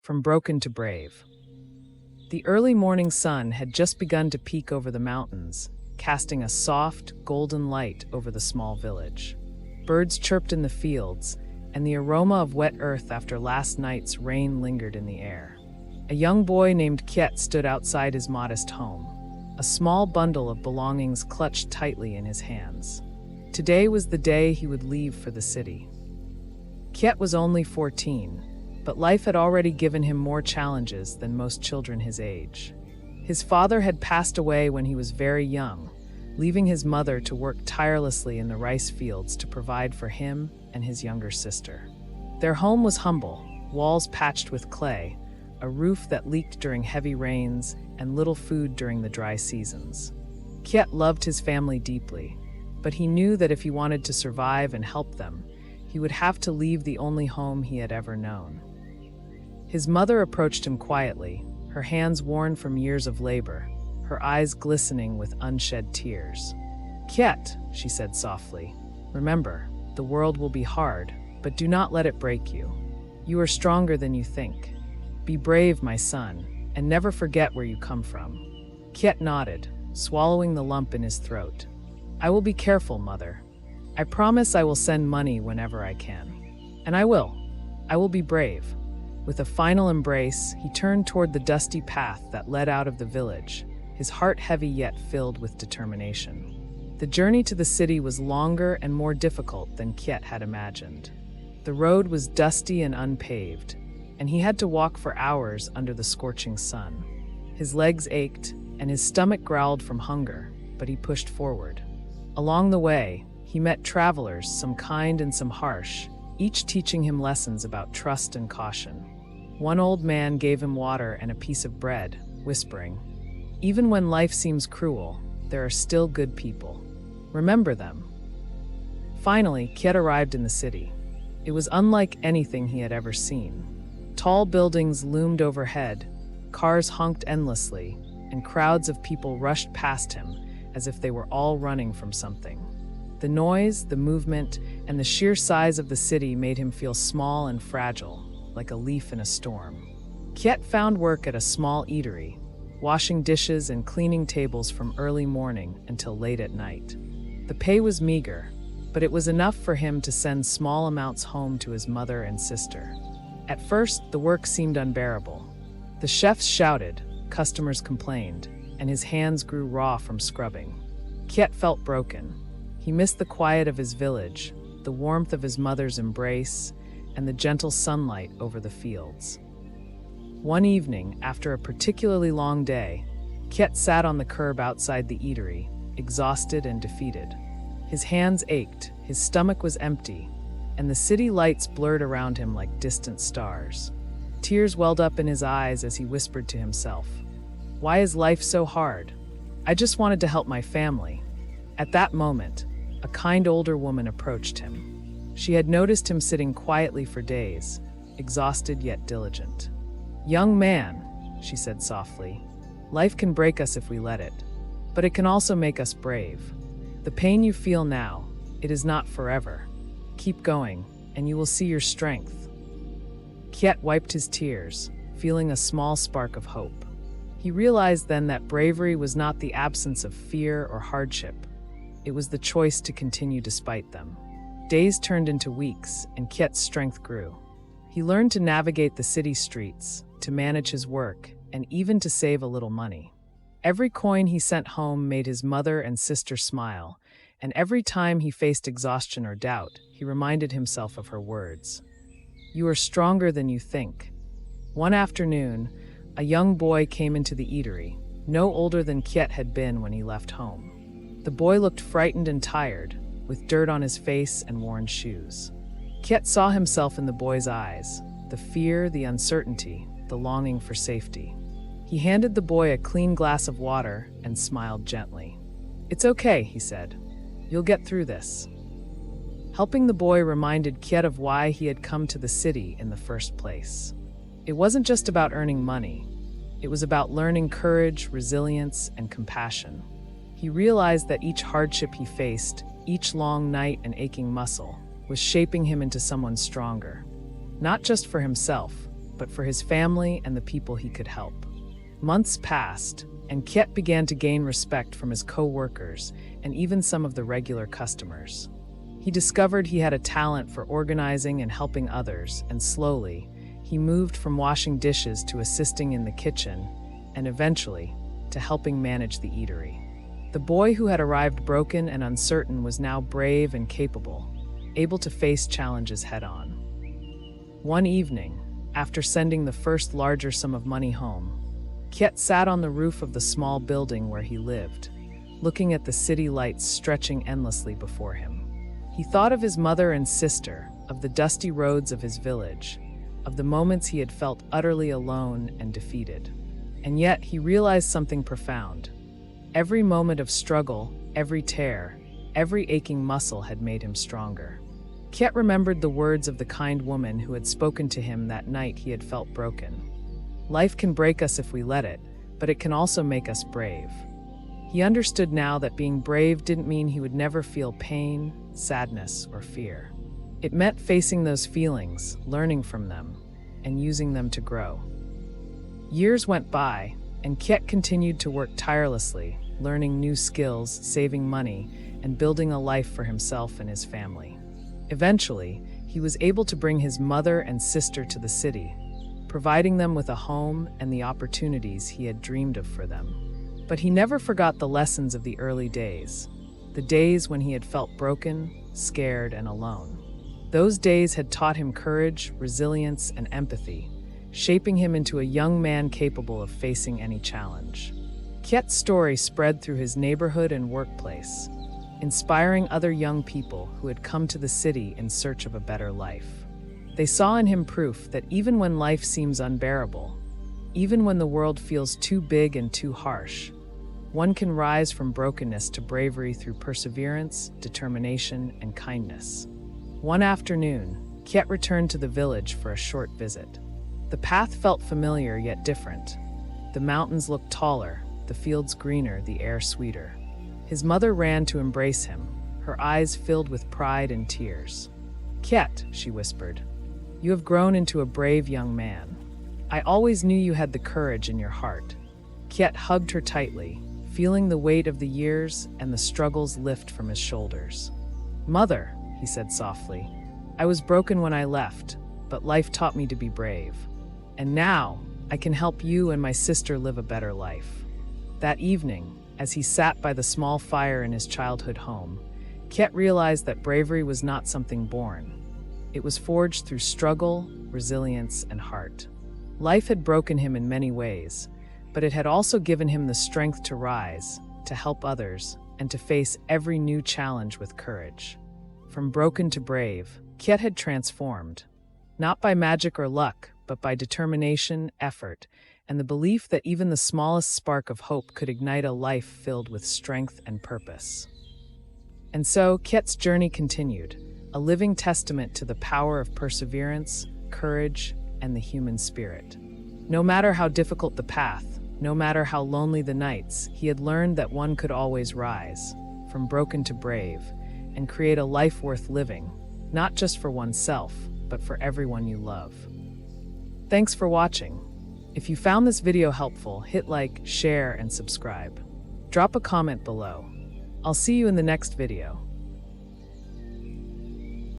from broken to brave. The early morning sun had just begun to peek over the mountains, casting a soft, golden light over the small village. Birds chirped in the fields, and the aroma of wet earth after last night's rain lingered in the air. A young boy named Kiet stood outside his modest home, a small bundle of belongings clutched tightly in his hands. Today was the day he would leave for the city. Kiet was only 14, but life had already given him more challenges than most children his age. His father had passed away when he was very young, leaving his mother to work tirelessly in the rice fields to provide for him and his younger sister. Their home was humble, walls patched with clay, a roof that leaked during heavy rains, and little food during the dry seasons. Kiet loved his family deeply, but he knew that if he wanted to survive and help them, he would have to leave the only home he had ever known. His mother approached him quietly, her hands worn from years of labor, her eyes glistening with unshed tears. "Kiet," she said softly, "remember, the world will be hard, but do not let it break you. You are stronger than you think. Be brave, my son, and never forget where you come from." Kiet nodded, swallowing the lump in his throat. "I will be careful, mother. I promise I will send money whenever I can. And I will. I will be brave." With a final embrace, he turned toward the dusty path that led out of the village, his heart heavy yet filled with determination. The journey to the city was longer and more difficult than Kiet had imagined. The road was dusty and unpaved, and he had to walk for hours under the scorching sun. His legs ached, and his stomach growled from hunger, but he pushed forward. Along the way, he met travelers, some kind and some harsh, each teaching him lessons about trust and caution. One old man gave him water and a piece of bread, whispering, "Even when life seems cruel, there are still good people. Remember them." Finally, Kiet arrived in the city. It was unlike anything he had ever seen. Tall buildings loomed overhead, cars honked endlessly, and crowds of people rushed past him as if they were all running from something. The noise, the movement, and the sheer size of the city made him feel small and fragile, like a leaf in a storm. Kiet found work at a small eatery, washing dishes and cleaning tables from early morning until late at night. The pay was meager, but it was enough for him to send small amounts home to his mother and sister. At first, the work seemed unbearable. The chefs shouted, customers complained, and his hands grew raw from scrubbing. Kiet felt broken. He missed the quiet of his village, the warmth of his mother's embrace, and the gentle sunlight over the fields. One evening, after a particularly long day, Kiet sat on the curb outside the eatery, exhausted and defeated. His hands ached, his stomach was empty, and the city lights blurred around him like distant stars. Tears welled up in his eyes as he whispered to himself, "Why is life so hard? I just wanted to help my family." At that moment, a kind older woman approached him. She had noticed him sitting quietly for days, exhausted yet diligent. "Young man," she said softly, "life can break us if we let it, but it can also make us brave. The pain you feel now, it is not forever. Keep going, and you will see your strength." Kiet wiped his tears, feeling a small spark of hope. He realized then that bravery was not the absence of fear or hardship. It was the choice to continue despite them. Days turned into weeks, and Kiet's strength grew. He learned to navigate the city streets, to manage his work, and even to save a little money. Every coin he sent home made his mother and sister smile, and every time he faced exhaustion or doubt, he reminded himself of her words. "You are stronger than you think." One afternoon, a young boy came into the eatery, no older than Kiet had been when he left home. The boy looked frightened and tired, with dirt on his face and worn shoes. Kiet saw himself in the boy's eyes, the fear, the uncertainty, the longing for safety. He handed the boy a clean glass of water and smiled gently. "It's okay," he said. "You'll get through this." Helping the boy reminded Kiet of why he had come to the city in the first place. It wasn't just about earning money. It was about learning courage, resilience, and compassion. He realized that each hardship he faced, each long night and aching muscle, was shaping him into someone stronger. Not just for himself, but for his family and the people he could help. Months passed, and Kiet began to gain respect from his co-workers and even some of the regular customers. He discovered he had a talent for organizing and helping others, and slowly, he moved from washing dishes to assisting in the kitchen, and eventually, to helping manage the eatery. The boy who had arrived broken and uncertain was now brave and capable, able to face challenges head-on. One evening, after sending the first larger sum of money home, Kiet sat on the roof of the small building where he lived, looking at the city lights stretching endlessly before him. He thought of his mother and sister, of the dusty roads of his village, of the moments he had felt utterly alone and defeated. And yet he realized something profound. Every moment of struggle, every tear, every aching muscle had made him stronger. Kiet remembered the words of the kind woman who had spoken to him that night he had felt broken. Life can break us if we let it, but it can also make us brave. He understood now that being brave didn't mean he would never feel pain, sadness, or fear. It meant facing those feelings, learning from them, and using them to grow. Years went by, and Kiet continued to work tirelessly, learning new skills, saving money, and building a life for himself and his family. Eventually, he was able to bring his mother and sister to the city, providing them with a home and the opportunities he had dreamed of for them. But he never forgot the lessons of the early days, the days when he had felt broken, scared, and alone. Those days had taught him courage, resilience, and empathy, shaping him into a young man capable of facing any challenge. Kiet's story spread through his neighborhood and workplace, inspiring other young people who had come to the city in search of a better life. They saw in him proof that even when life seems unbearable, even when the world feels too big and too harsh, one can rise from brokenness to bravery through perseverance, determination, and kindness. One afternoon, Kiet returned to the village for a short visit. The path felt familiar yet different. The mountains looked taller, the fields greener, the air sweeter. His mother ran to embrace him, her eyes filled with pride and tears. "Kiet," she whispered, "you have grown into a brave young man. I always knew you had the courage in your heart." Kiet hugged her tightly, feeling the weight of the years and the struggles lift from his shoulders. "Mother," he said softly, "I was broken when I left, but life taught me to be brave. And now, I can help you and my sister live a better life." That evening, as he sat by the small fire in his childhood home, Kiet realized that bravery was not something born. It was forged through struggle, resilience, and heart. Life had broken him in many ways, but it had also given him the strength to rise, to help others, and to face every new challenge with courage. From broken to brave, Kiet had transformed, not by magic or luck, but by determination, effort, and the belief that even the smallest spark of hope could ignite a life filled with strength and purpose. And so, Kiet's journey continued, a living testament to the power of perseverance, courage, and the human spirit. No matter how difficult the path, no matter how lonely the nights, he had learned that one could always rise, from broken to brave, and create a life worth living, not just for oneself, but for everyone you love. Thanks for watching. If you found this video helpful, hit like, share, and subscribe. Drop a comment below. I'll see you in the next video.